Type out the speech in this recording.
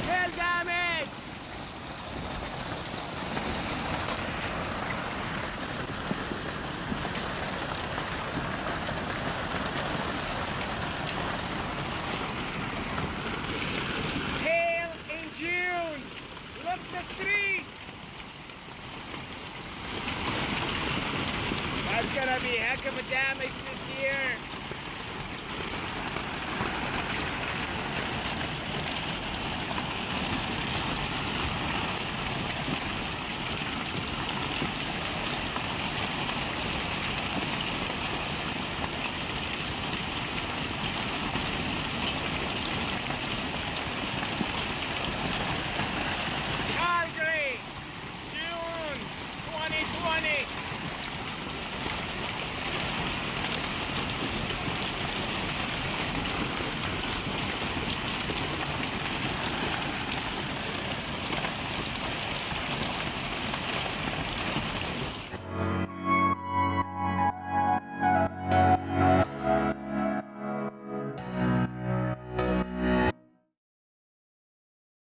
Hail damage! Hail in June! Look the streets! That's gonna be a heck of a damage this year.